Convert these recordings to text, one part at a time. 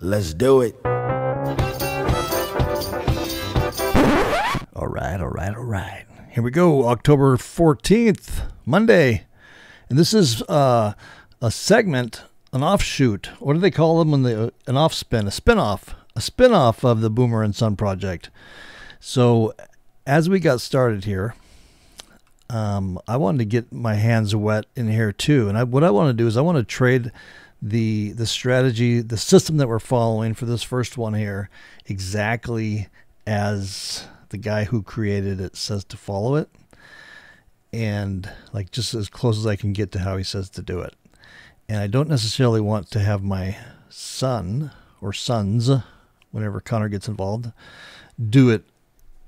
Let's do it. All right. Here we go. October 14th, Monday. And this is a segment, an offshoot. What do they call them when they an offspin? A spinoff of the Boomer and Son project. So as we got started here, I wanted to get my hands wet in here too. And what I want to do is I want to trade the strategy, the system that we're following for this first one here, exactly as the guy who created it says to follow it, and like just as close as I can get to how he says to do it. And I don't necessarily want to have my son or sons, whenever Connor gets involved, do it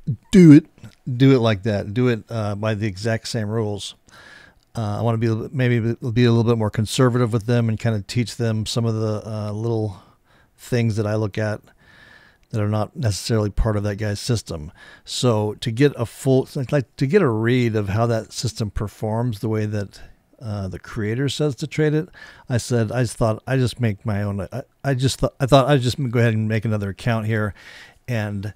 like that. Do it by the exact same rules. I want to be maybe be a little bit more conservative with them and kind of teach them some of the little things that I look at that are not necessarily part of that guy's system. So to get to get a read of how that system performs the way that the creator says to trade it, I thought I'd just make my own. I thought I'd just go ahead and make another account here and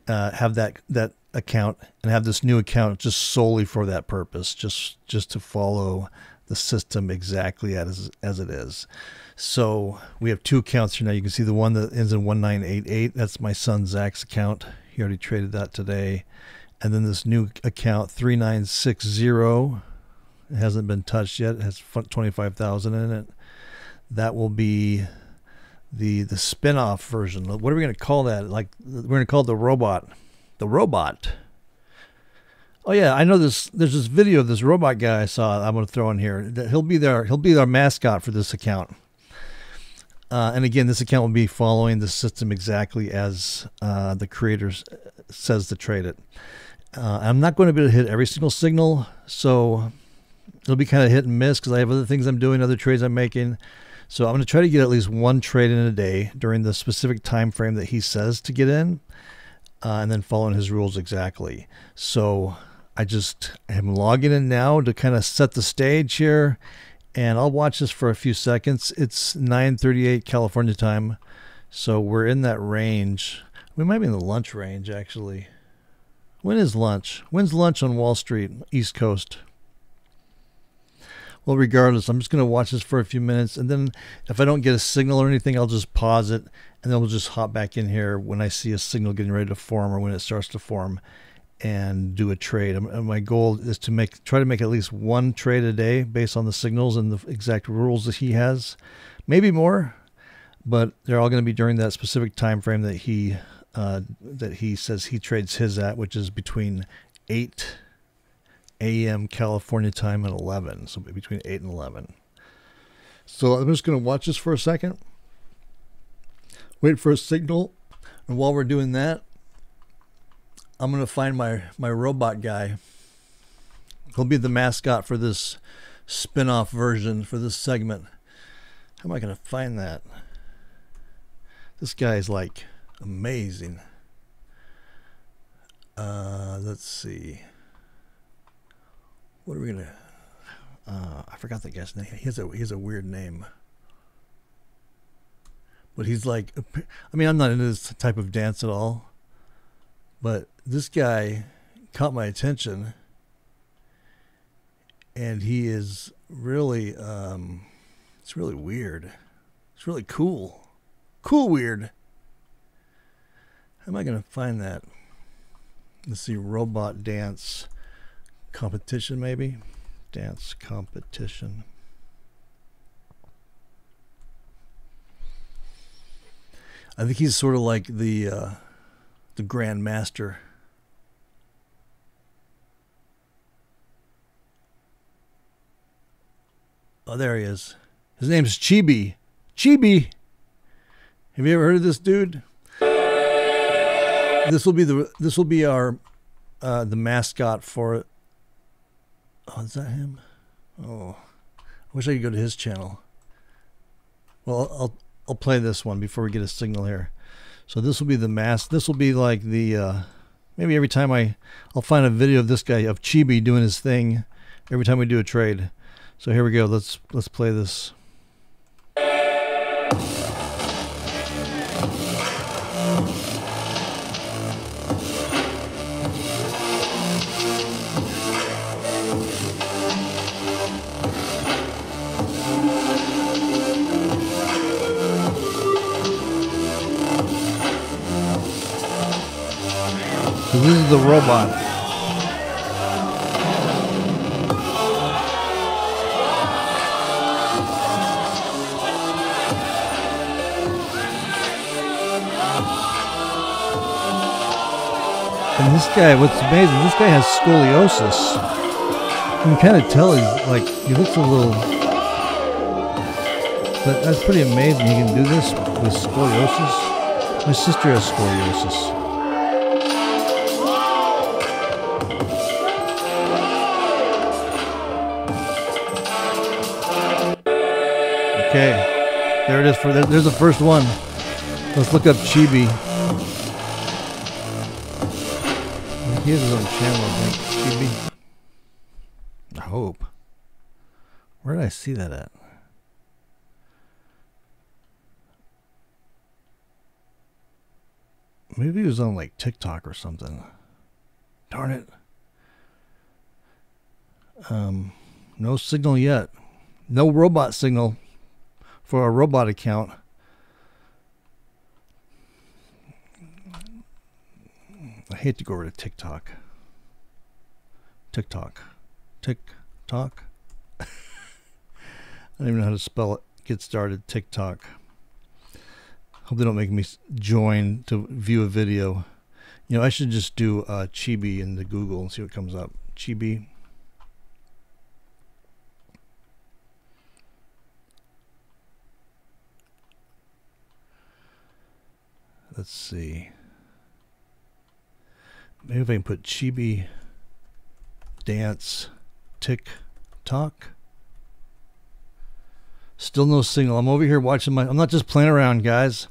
have that account and have this new account just solely for that purpose, just to follow the system exactly as it is. So we have two accounts here now. You can see the one that ends in 1988. That's my son Zach's account. He already traded that today. And then this new account 3960, it hasn't been touched yet. It has 25,000 in it. That will be the spin-off version. What are we going to call that? Like, we're going to call it the robot. The robot. Oh yeah, I know this. There's this video of this robot guy I saw. I'm going to throw in here. He'll be our mascot for this account. And again, this account will be following the system exactly as the creator says to trade it. I'm not going to be able to hit every single signal, so it'll be kind of hit and miss because I have other things I'm doing, other trades I'm making. So I'm going to try to get at least one trade in a day during the specific time frame that he says to get in. And then following his rules exactly. So I just am logging in now to kind of set the stage here, and I'll watch this for a few seconds. It's 9:38 California time, so we're in that range. We might be in the lunch range, actually. When is lunch? When's lunch on Wall Street, East Coast? Well, regardless, I'm just going to watch this for a few minutes, and then if I don't get a signal or anything, I'll just pause it, and then we'll just hop back in here when I see a signal getting ready to form or when it starts to form and do a trade. And my goal is to try to make at least one trade a day based on the signals and the exact rules that he has. Maybe more, but they're all going to be during that specific time frame that he says he trades his at, which is between 8 a.m. California time and 11, so between 8 and 11. So I'm just going to watch this for a second, wait for a signal, and while we're doing that, I'm going to find my robot guy. He'll be the mascot for this spin-off version for this segment. How am I going to find that? This guy is like amazing. Let's see. What are we gonna? I forgot the guy's name. He has a weird name, but he's like. I mean, I'm not into this type of dance at all, but this guy caught my attention, and he is really. It's really weird. It's really cool. Cool weird. How am I gonna find that? Let's see. Robot dance. Competition, maybe dance competition. I think he's sort of like the Grand Master. Oh, there he is. His name's Chibi. Chibi. Have you ever heard of this dude? This will be our the mascot for it. Oh, is that him? Oh, I wish I could go to his channel. Well, I'll play this one before we get a signal here. So this will be the mask. This will be like the maybe every time I'll find a video of this guy, of Chibi, doing his thing every time we do a trade. So here we go. Let's play this. So this is the robot. And this guy, what's amazing, this guy has scoliosis. You can kind of tell he's like, he looks a little, but that's pretty amazing. You can do this with scoliosis. My sister has scoliosis. Okay, there it is. There's the first one. Let's look up Chibi. He has his own channel, I think. Chibi. I hope. Where did I see that at? Maybe he was on like TikTok or something. Darn it. No signal yet. No robot signal for a robot account. I hate to go over to TikTok. TikTok. I don't even know how to spell it. Get started. TikTok. Hope they don't make me join to view a video. You know, I should just do Chibi in the Google and see what comes up. Chibi. Let's see. Maybe if I can put Chibi dance TikTok. Still no signal. I'm over here watching I'm not just playing around, guys.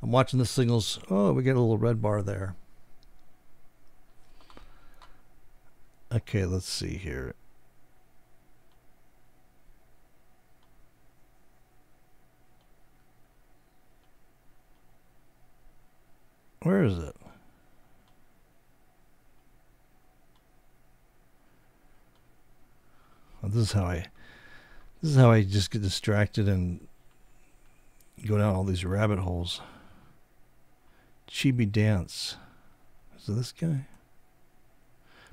I'm watching the signals. Oh, we get a little red bar there. Okay, let's see here. Where is it? Well, this is how I just get distracted and go down all these rabbit holes. Chibi dance. Is it this guy?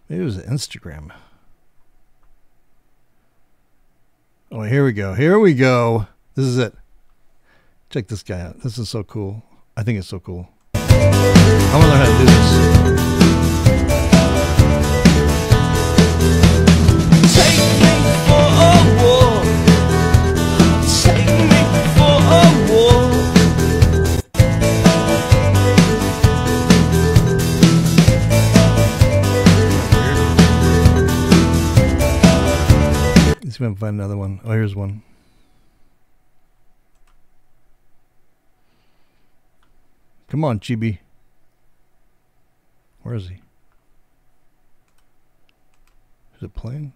Maybe it was Instagram. Oh, here we go. Here we go. This is it. Check this guy out. This is so cool. I think it's so cool. I'm gonna learn how to do this. Let's see if I can find another one. Oh, here's one. Come on, Chibi. Where is he? Is it playing?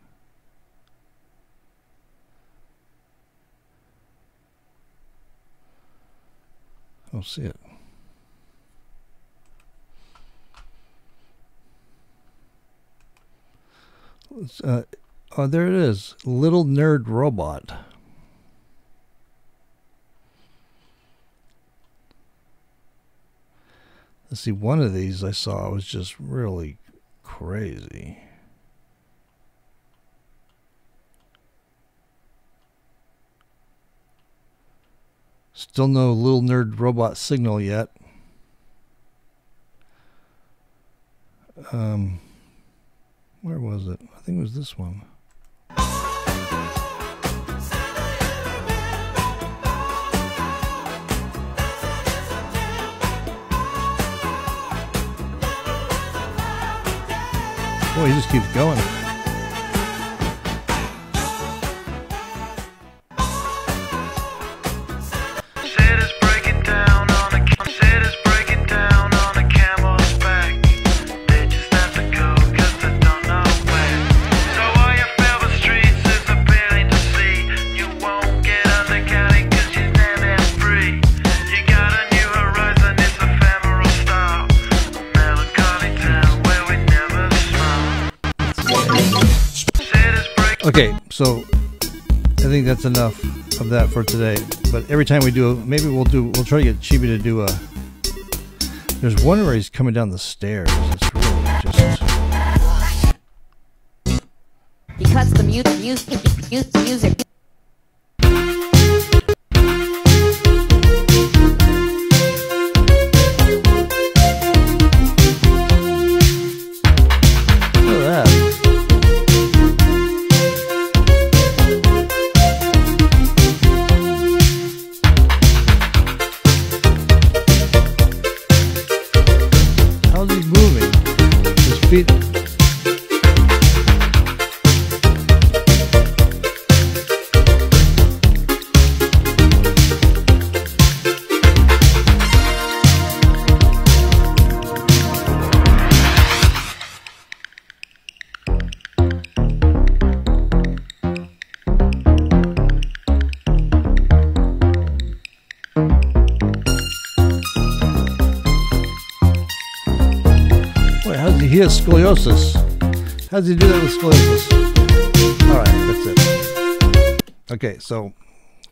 I don't see it. Oh, there it is. Little Nerd Robot. Let's see, one of these I saw was just really crazy. Still no Little Nerd Robot signal yet. Where was it? I think it was this one. Boy, he just keeps going. Okay, so I think that's enough of that for today. But every time we do, maybe we'll try to get Chibi to do a. There's one where he's coming down the stairs. It's really Music. He has scoliosis. How does he do that with scoliosis? All right, that's it. Okay, so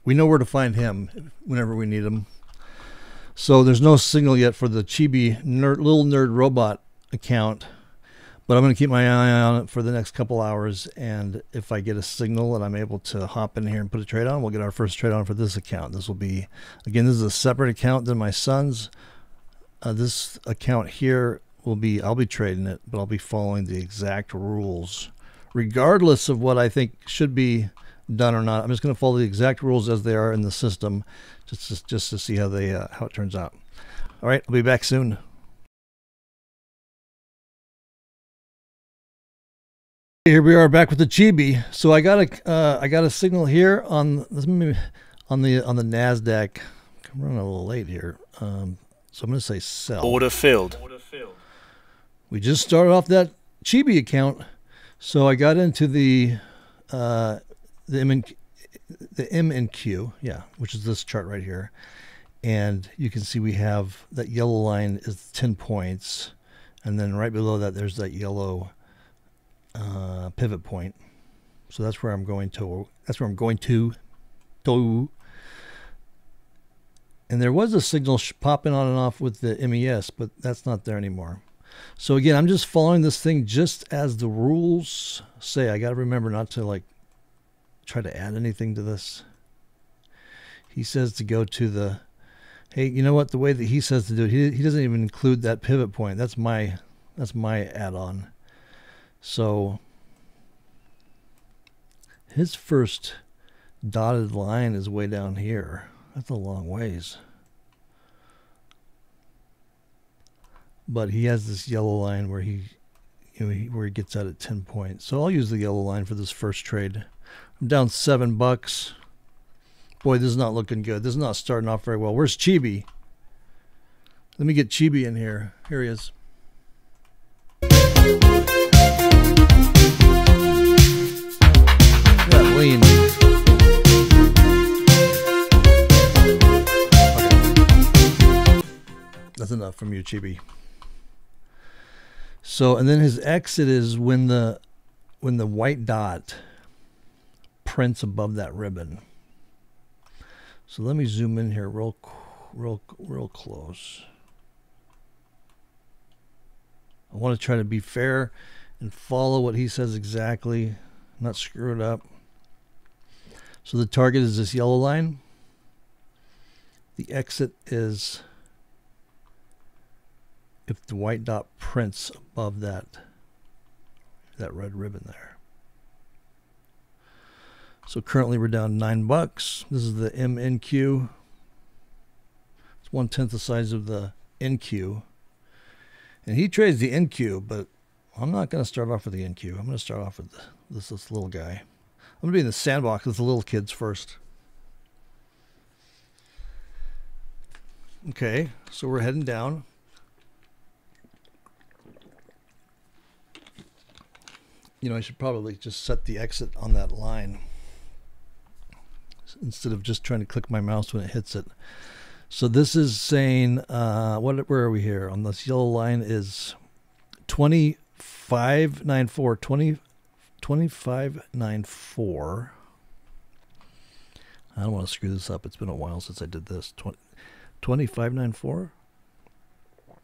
we know where to find him whenever we need him. So there's no signal yet for the Chibi little nerd robot account, but I'm going to keep my eye on it for the next couple hours. And if I get a signal and I'm able to hop in here and put a trade on, we'll get our first trade on for this account. This will be, again, this is a separate account than my son's. This account here will be, I'll be trading it, but I'll be following the exact rules, regardless of what I think should be done or not. I'm just going to follow the exact rules as they are in the system, just to see how they how it turns out. All right, I'll be back soon. Here we are back with the Chibi. So I got a signal here on the Nasdaq. I'm running a little late here, so I'm going to say sell. Order filled. We just started off that Chibi account, so I got into the M and Q, yeah, which is this chart right here, and you can see we have that yellow line is 10 points, and then right below that there's that yellow pivot point. So that's where I'm going to. That's where I'm going to. And there was a signal popping on and off with the MES, but that's not there anymore. So again, I'm just following this thing just as the rules say. I got to remember not to like try to add anything to this. He says to go to the, hey, you know what? The way that he says to do it, he doesn't even include that pivot point. That's my add-on. So his first dotted line is way down here. That's a long ways. But he has this yellow line where where he gets out at 10 points. So I'll use the yellow line for this first trade. I'm down $7. Boy, this is not looking good. This is not starting off very well. Where's Chibi? Let me get Chibi in here. Here he is. Yeah, lean. Okay. That's enough from you, Chibi. So, and then his exit is when the white dot prints above that ribbon. So let me zoom in here real close. I want to try to be fair and follow what he says exactly, not screw it up. So the target is this yellow line. The exit is if the white dot prints above that red ribbon there. So currently we're down $9. This is the MNQ. It's 1/10 the size of the NQ. And he trades the NQ, but I'm not going to start off with the NQ. I'm going to start off with this little guy. I'm going to be in the sandbox with the little kids first. Okay, so we're heading down. You know, I should probably just set the exit on that line instead of just trying to click my mouse when it hits it. So this is saying, where are we here? On this yellow line is 2594, 2594. I don't want to screw this up. It's been a while since I did this. 2594. I'm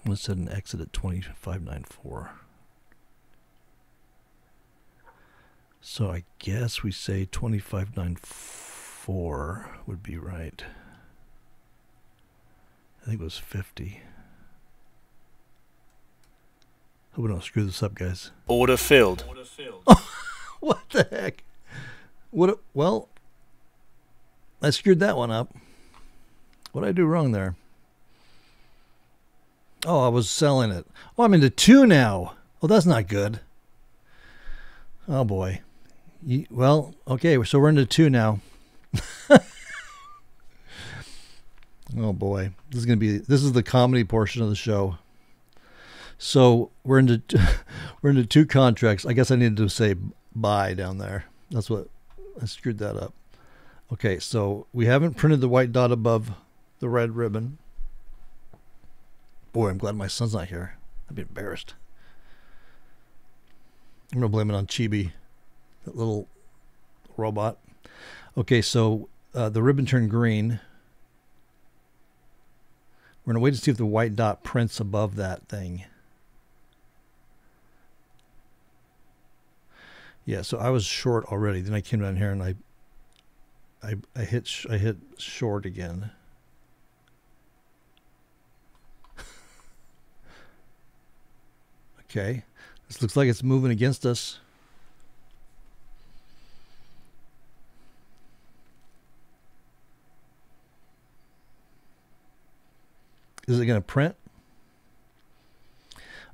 going to set an exit at 2594. So I guess we say 2594 would be right. I think it was 50. Hope we don't screw this up, guys. Order filled. What the heck? Well, I screwed that one up. What did I do wrong there? Oh, I was selling it. Oh, I'm into 2 now. Well, that's not good. Oh, boy. Well, okay, so we're into 2 now. Oh, boy. This is the comedy portion of the show. So we're into 2 contracts. I guess I needed to say buy down there. That's what I screwed that up. Okay, so we haven't printed the white dot above the red ribbon. Boy, I'm glad my son's not here. I'd be embarrassed. I'm going to blame it on Chibi, that little robot. Okay, so the ribbon turned green. We're going to wait to see if the white dot prints above that thing. Yeah, so I was short already. Then I came down here and I hit short again. Okay, this looks like it's moving against us. Is it going to print?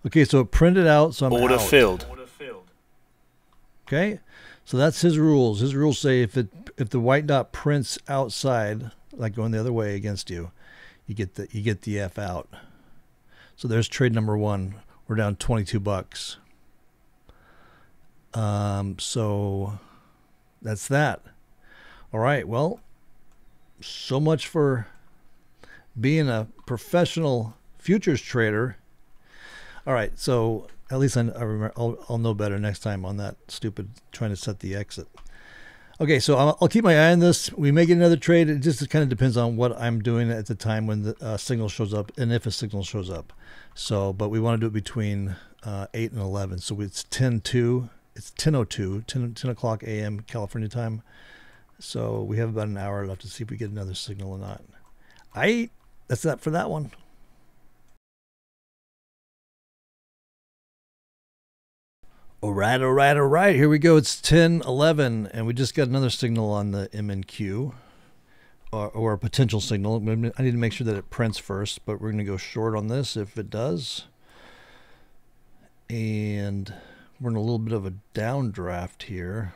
Okay, so it printed out, so I'm Order out. filled. Okay, so that's his rules. His rules say if the white dot prints outside, like going the other way against you, you get the F out. So there's trade number 1. We're down $22. So that's that. All right. Well, so much for being a professional futures trader. All right. So at least I remember. I'll know better next time on that stupid trying to set the exit. Okay, so I'll keep my eye on this. We may get another trade. It just kind of depends on what I'm doing at the time when the signal shows up and if a signal shows up. So, but we want to do it between 8 and 11. So it's 10:02. It's 10:02, 10 o'clock a.m. California time. So we have about an hour left to see if we get another signal or not. That's that for that one. All right. Here we go. It's 10:11, and we just got another signal on the MNQ, or a potential signal. I need to make sure that it prints first, but we're going to go short on this if it does. And we're in a little bit of a downdraft here.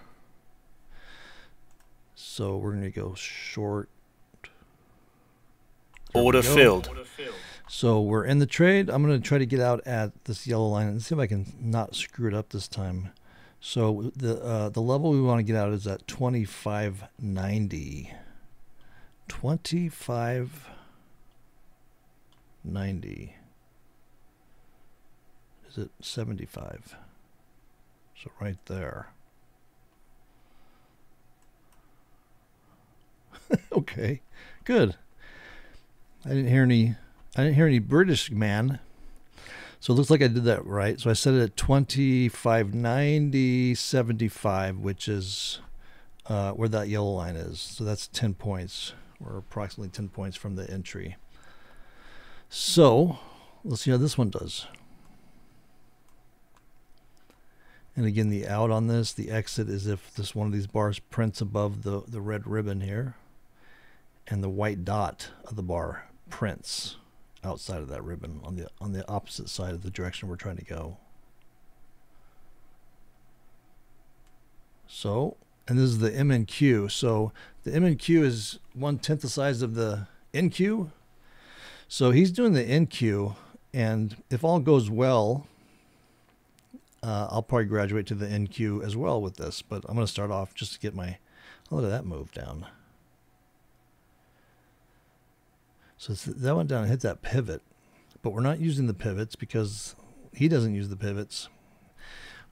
So we're going to go short. Order filled. So we're in the trade. I'm going to try to get out at this yellow line and see if I can not screw it up this time. So the level we want to get out is at 25.90. 25.90. Is it 75? So right there. Okay, good. I didn't hear any British man. So it looks like I did that right. So I set it at 25.90.75, which is where that yellow line is. So that's 10 points, or approximately 10 points from the entry. So let's see how this one does. And again, the out on this, the exit is if this one of these bars prints above the red ribbon here, and the white dot of the bar prints outside of that ribbon on the opposite side of the direction we're trying to go. So, and this is the MNQ. So the MNQ is 1/10 the size of the NQ. So he's doing the NQ, and if all goes well, I'll probably graduate to the NQ as well with this. But I'm going to start off just to get my, look at that move down. So that went down and hit that pivot, but we're not using the pivots because he doesn't use the pivots.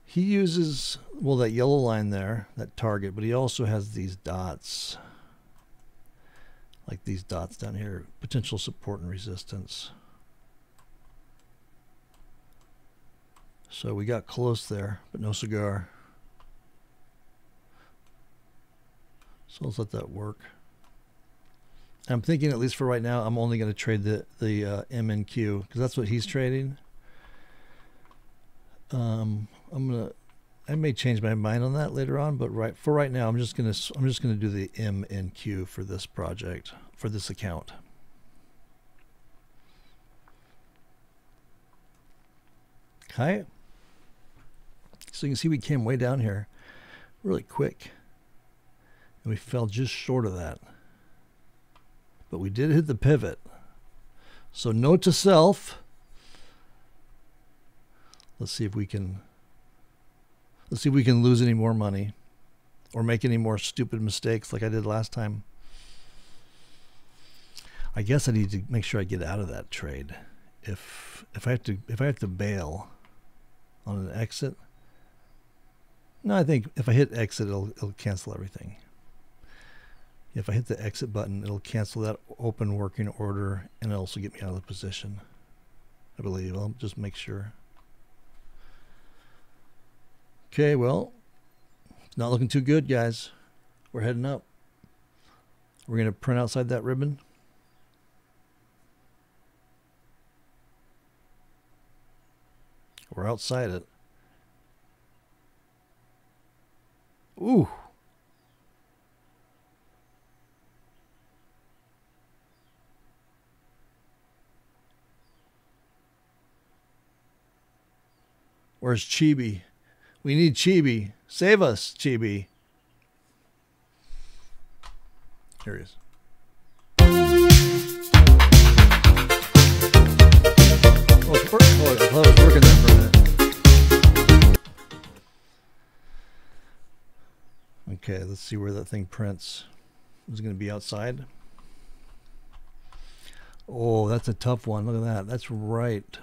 He uses, well, that yellow line there, that target, but he also has these dots, like these dots down here, potential support and resistance. So we got close there, but no cigar. So let's let that work. I'm thinking, at least for right now, I'm only going to trade the M and Q because that's what he's trading. I may change my mind on that later on, but for right now, I'm just gonna do the M and Q for this project, for this account. Okay. So you can see we came way down here really quick, and we fell just short of that. But we did hit the pivot. So note to self. Let's see if we can lose any more money or make any more stupid mistakes like I did last time. I guess I need to make sure I get out of that trade. If I have to bail on an exit. No, I think if I hit exit, it'll cancel everything. If I hit the exit button, it'll cancel that open working order and it'll also get me out of the position. I believe. I'll just make sure. Okay, well, it's not looking too good, guys. We're heading up. We're going to print outside that ribbon. We're outside it. Ooh. Where's Chibi? We need Chibi. Save us, Chibi. Here he is. Oh, I thought it was working there for a minute. Okay, let's see where that thing prints. Is it going to be outside? Oh, that's a tough one. Look at that. That's right.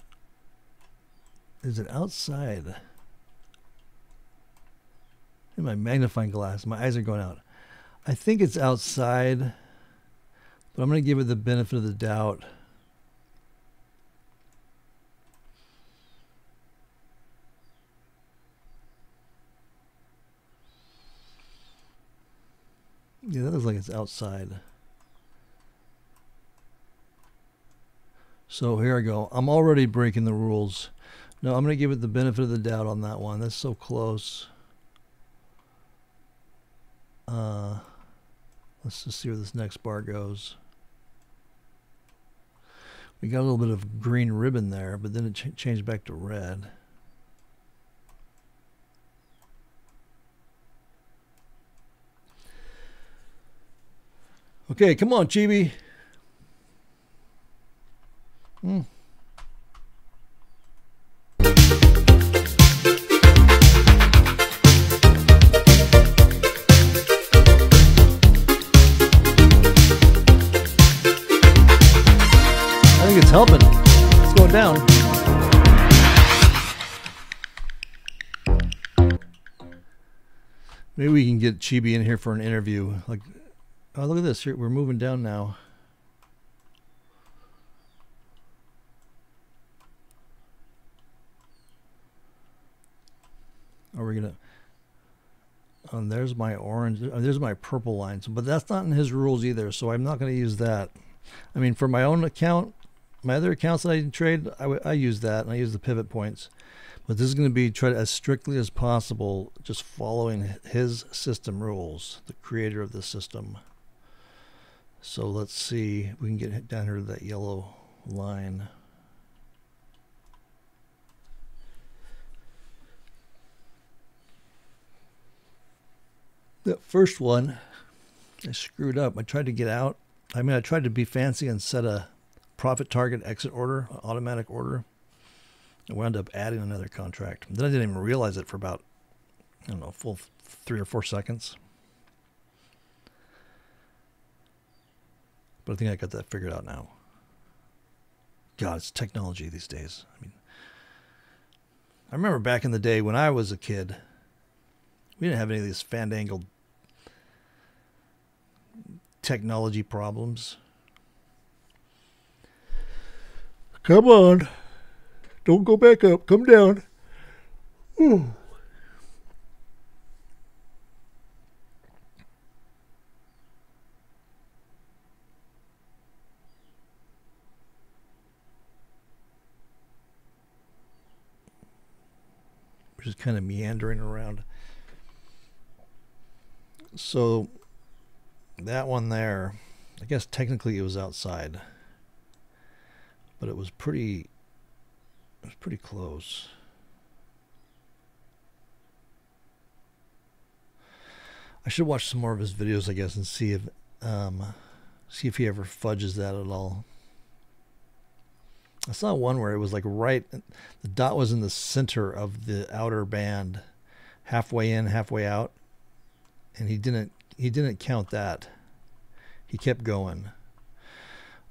Is it outside? In my magnifying glass, my eyes are going out. I think it's outside, but I'm going to give it the benefit of the doubt. Yeah, that looks like it's outside. So here I go. I'm already breaking the rules. No, I'm going to give it the benefit of the doubt on that one. That's so close. Let's just see where this next bar goes. We got a little bit of green ribbon there, but then it changed back to red. Okay, come on, Chibi. It's helping. It's going down. Maybe we can get Chibi in here for an interview. Like, oh, look at this. Here, we're moving down now. Are we gonna? Oh, there's my orange. There's my purple lines, but that's not in his rules either. So I'm not going to use that. I mean, for my own account. My other accounts that I trade, I use that, and I use the pivot points. But this is going to be tried as strictly as possible, just following his system rules, the creator of the system. So let's see if we can get down here to that yellow line. That first one, I screwed up. I tried to get out. I mean, I tried to be fancy and set a profit target exit order, automatic order. I wound up adding another contract. Then I didn't even realize it for about, I don't know, full 3 or 4 seconds. But I think I got that figured out now. God, it's technology these days. I mean, I remember back in the day when I was a kid, we didn't have any of these fandangled technology problems. Come on. Don't go back up. Come down. Ooh. just kind of meandering around. So that one there, I guess technically it was outside, but it was pretty close. I should watch some more of his videos, I guess, and see if he ever fudges that at all. I saw one where it was like right, the dot was in the center of the outer band, halfway in, halfway out, and he didn't count that. He kept going.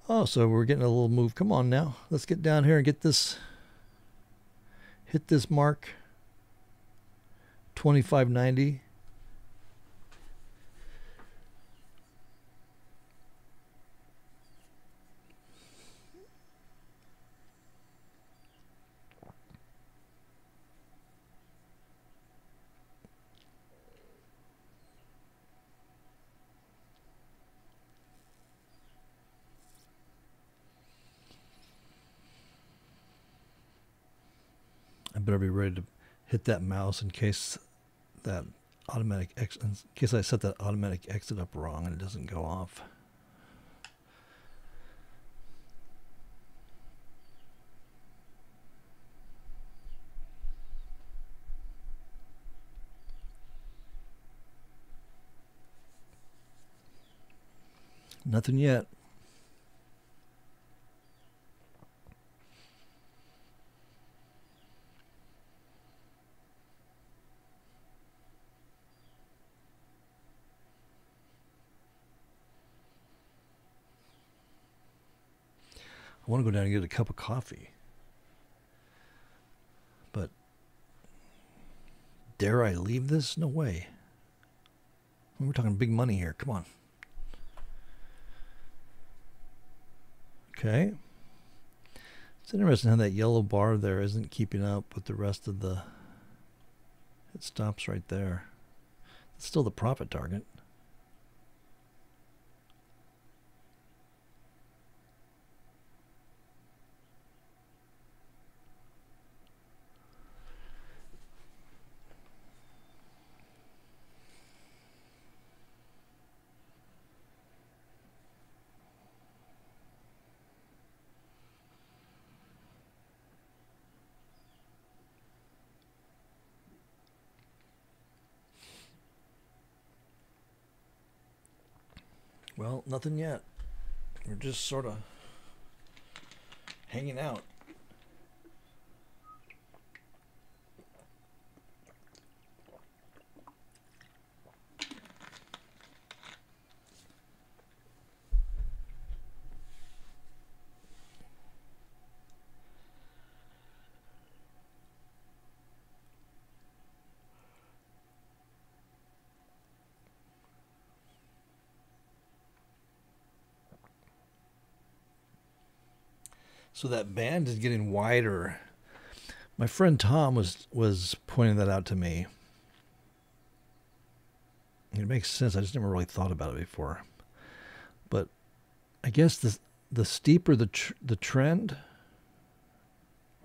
Oh, so we're getting a little move. Come on now, let's get down here and get this. Hit this mark. 2590. I better be ready to hit that mouse in case that in case I set that automatic exit up wrong and it doesn't go off. Nothing yet. I want to go down and get a cup of coffee. But dare I leave this? No way. We're talking big money here. Come on. Okay. It's interesting how that yellow bar there isn't keeping up with the rest of the... It stops right there. It's still the profit target. Well, nothing yet. We're just sort of hanging out. So that band is getting wider. My friend Tom was pointing that out to me. It makes sense. I just never really thought about it before. But I guess the steeper the trend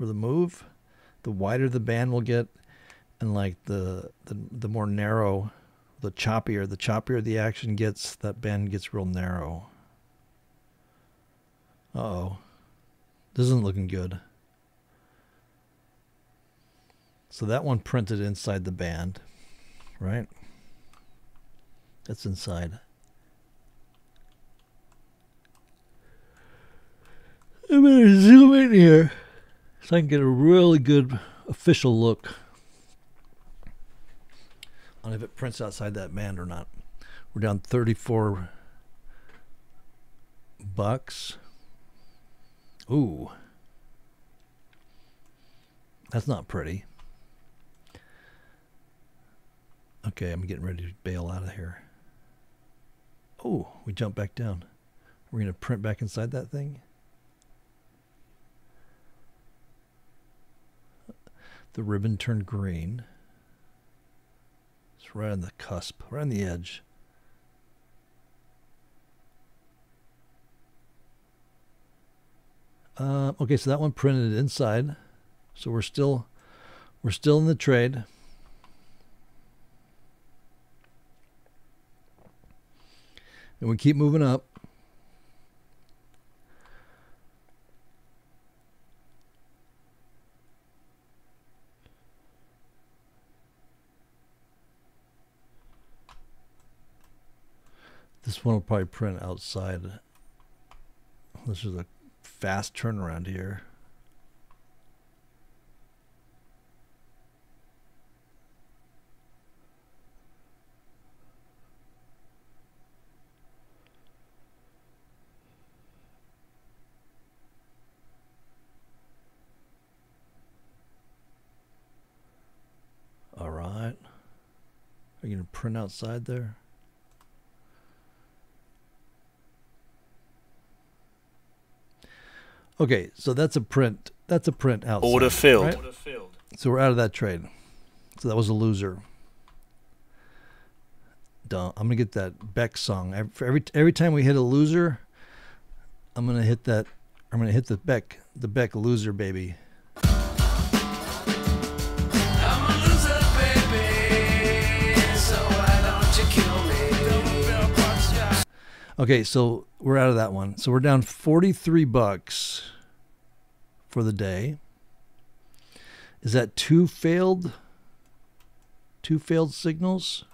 or the move, the wider the band will get, and like the more narrow, the choppier the action gets, that band gets real narrow. Uh-oh. This isn't looking good. So that one printed inside the band, right? That's inside. I'm going to zoom in here so I can get a really good official look on if it prints outside that band or not. We're down $34. Ooh. That's not pretty. Okay, I'm getting ready to bail out of here. Oh, we jump back down. We're going to print back inside that thing. The ribbon turned green. It's right on the cusp, right on the edge. Okay, so that one printed inside. So we're still We're still in the trade. And we keep moving up. This one will probably print outside. This is a fast turnaround here. All right. Are you going to print outside there? Okay, so that's a print. That's a print outside. Order filled. Right? So we're out of that trade. So that was a loser. I'm gonna get that Beck song. Every time we hit a loser, I'm gonna hit that. I'm gonna hit the Beck loser, baby. I'm a loser, baby. So why don't you kill me? Okay, so we're out of that one. So we're down $43 for the day. Is that two failed signals?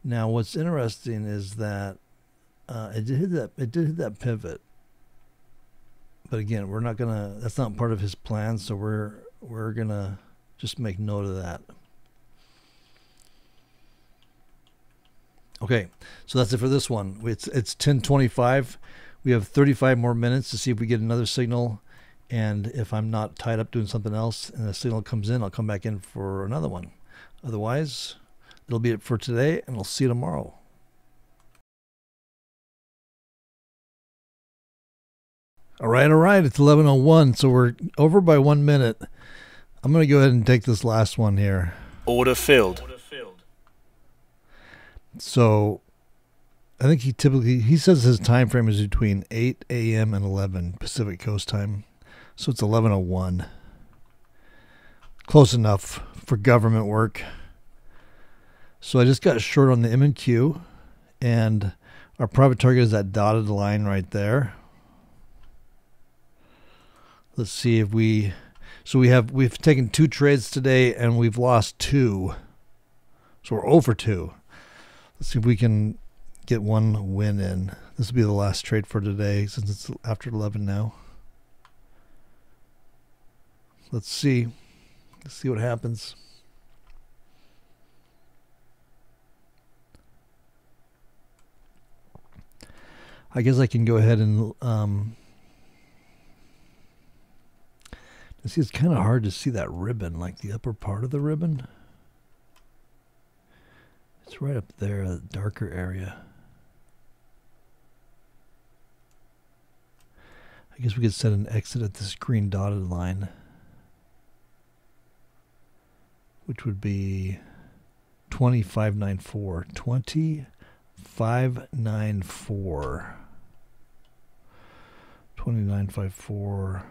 Now, what's interesting is that it did hit that pivot, but again, we're not gonna. That's not part of his plan, so we're gonna just make note of that. Okay, so that's it for this one. It's 10:25. We have 35 more minutes to see if we get another signal, and if I'm not tied up doing something else and the signal comes in, I'll come back in for another one. Otherwise, it'll be it for today, and we'll see you tomorrow. All right. It's 11:01, so we're over by 1 minute. I'm going to go ahead and take this last one here. Order filled. So I think he says his time frame is between 8 a.m. and 11 Pacific Coast time. So it's 11:01. Close enough for government work. So I just got short on the M&Q, and our private target is that dotted line right there. Let's see if we've taken 2 trades today and we've lost 2. So we're over 2. Let's see if we can get one win in. This will be the last trade for today since it's after 11 now. Let's see. Let's see what happens. I guess I can go ahead and see, it's kind of hard to see that ribbon, like the upper part of the ribbon. It's right up there, a darker area. I guess we could set an exit at this green dotted line, which would be 2594. 2594. 2954.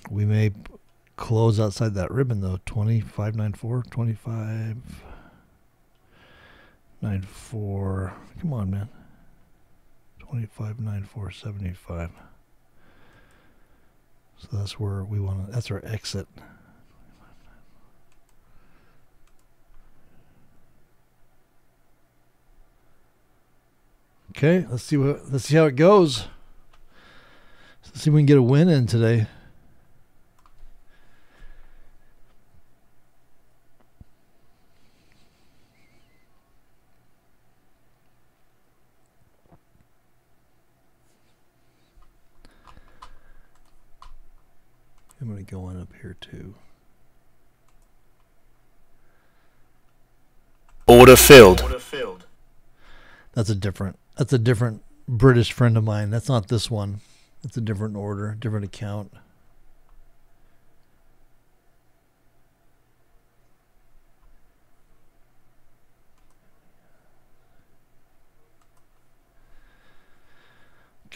We may close outside that ribbon though. 2594, 2594. Come on, man. 2594.75. So that's where we want to. That's our exit. Okay, let's see how it goes. Let's see if we can get a win in today. I'm going to go on up here too. Order filled. That's a different British friend of mine. That's not this one. It's a different order, different account.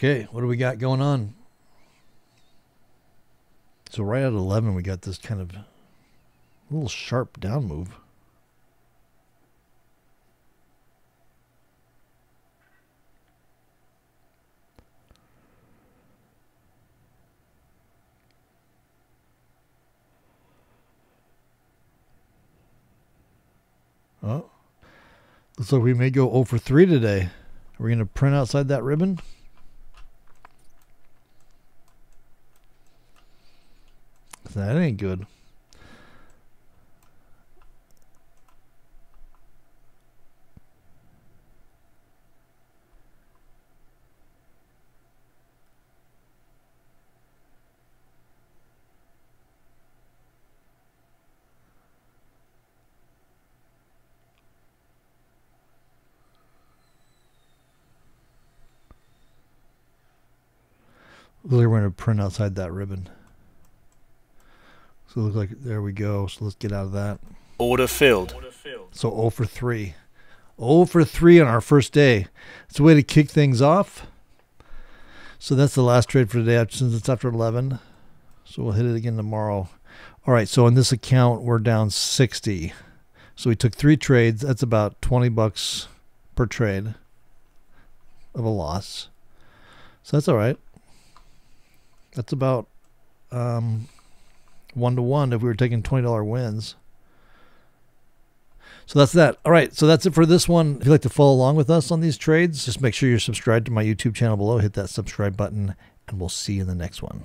Okay, what do we got going on? So right at 11, we got this kind of little sharp down move. Oh, looks like we may go 0 for 3 today. Are we going to print outside that ribbon? That ain't good. We're going to print outside that ribbon. So it looks like, there we go. So let's get out of that. Order filled. So 0 for 3. 0 for 3 on our first day. It's a way to kick things off. So that's the last trade for today since it's after 11. So we'll hit it again tomorrow. All right, so on this account, we're down 60. So we took 3 trades. That's about $20 per trade of a loss. So that's all right. That's about 1-to-1 if we were taking $20 wins. So that's that. All right, so that's it for this one. If you'd like to follow along with us on these trades, just make sure you're subscribed to my YouTube channel below. Hit that subscribe button, and we'll see you in the next one.